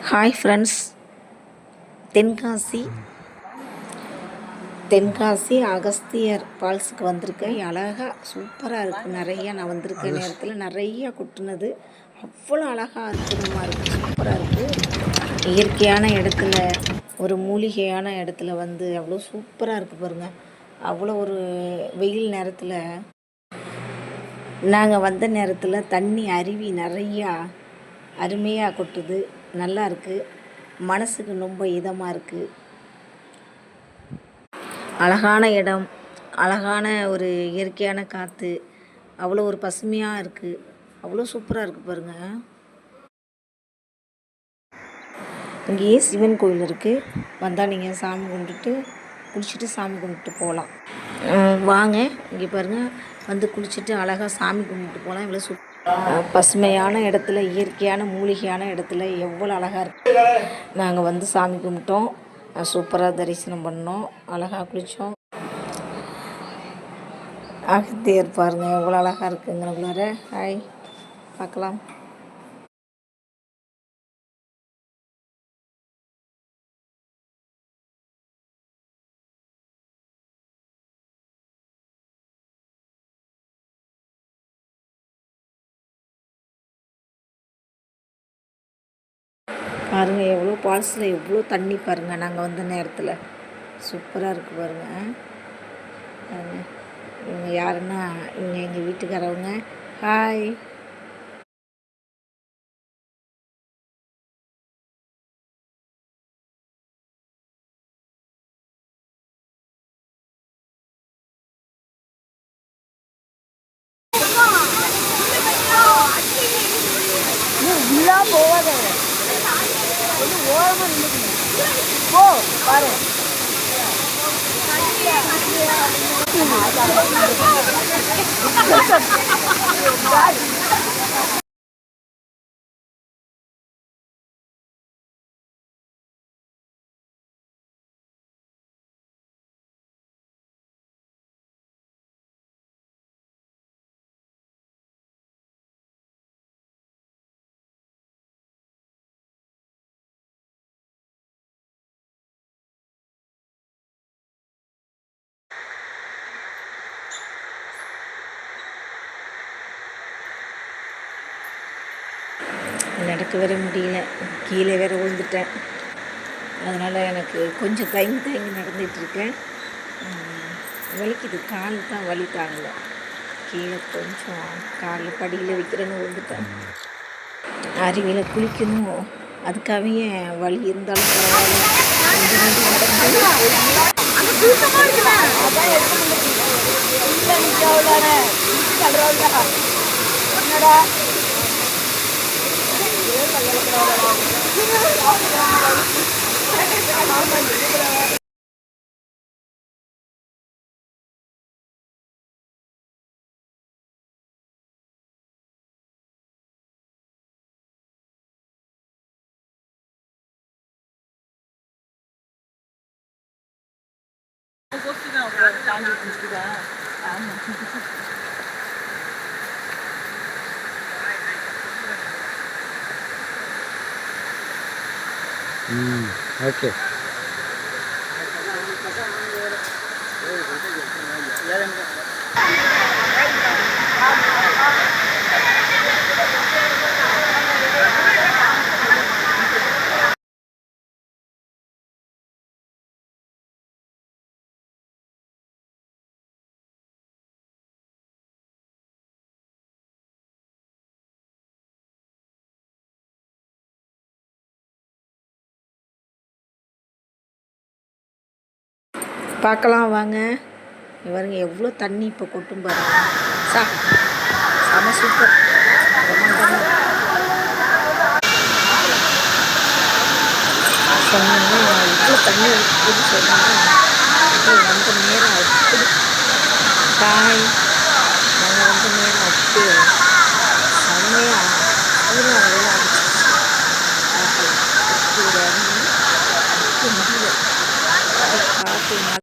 Hi friends, Tenkasi Tenkasi Agasthiyar ஃபால்ஸுக்கு வந்திருக்கேன். அழகாக சூப்பராக இருக்குது. நான் வந்திருக்க நேரத்தில் நிறையா கொட்டுனது. அவ்வளோ அழகாக அற்புதமாக இருக்குது, சூப்பராக இருக்குது. இயற்கையான இடத்துல, ஒரு மூலிகையான இடத்துல வந்து அவ்வளோ சூப்பராக இருக்குது பாருங்கள். அவ்வளோ ஒரு வெயில் நேரத்தில், நாங்கள் வந்த நேரத்தில் தண்ணி அருவி நிறையா அருமையாக கொட்டுது. நல்லா இருக்குது, மனசுக்கு ரொம்ப இதமாக இருக்குது. அழகான இடம், அழகான ஒரு இயற்கையான காற்று, அவ்வளோ ஒரு பசுமையாக இருக்குது. அவ்வளோ சூப்பராக இருக்குது பாருங்கள். இங்கேயே சிவன் கோயில் இருக்குது. வந்தால் நீங்கள் சாமி கும்பிட்டுட்டு குளிச்சுட்டு சாமி கும்பிட்டு போகலாம். வாங்க, இங்கே பாருங்கள், வந்து குளிச்சுட்டு அழகாக சாமி கும்பிட்டு போகலாம். இவ்வளோ பசுமையான இடத்துல, இயற்கையான மூலிகையான இடத்துல எவ்வளோ அழகாக இருக்குது. நாங்கள் வந்து சாமி கும்பிட்டோம், சூப்பராக தரிசனம் பண்ணோம், அழகாக குளித்தோம். அகத்தியர் பாருங்கள் எவ்வளோ அழகாக இருக்குங்கிறவங்கள. ஹாய், பார்க்கலாம். பாருங்கள் எவ்வளோ ஃபால்ஸில் எவ்வளோ தண்ணி பாருங்கள். நாங்கள் வந்த நேரத்தில் சூப்பராக இருக்குது பாருங்கள். இவங்க யாருன்னா, இவங்க எங்கள் வீட்டுக்காரவங்க. ஹாய். போவாத ஓரமாக நின்றுக்கணும். போ பாரு. நடக்க வர முடியல, கீழே வேற விழுந்துட்டேன். அதனால் எனக்கு கொஞ்சம் தயங்கி நடந்துகிட்ருக்கேன். வலிக்குது, கால் தான் வலி தாங்கலை. கீழே கொஞ்சம் காலில் படியில் வைக்கிறேன்னு விழுந்துட்டேன். அருவியில் குளிக்கணும், அதுக்காகவே வலி இருந்தாலும் பரவாயில்ல. ஓகே. பார்க்கலாம் வாங்க. இவருங்க எவ்வளோ தண்ணி இப்போ கொட்டும் பாருங்க. செம சூப்பர். சொன்னாங்க இவ்வளோ தண்ணி சொன்னாங்க. வந்த நேரம் அப்படி. பாய்.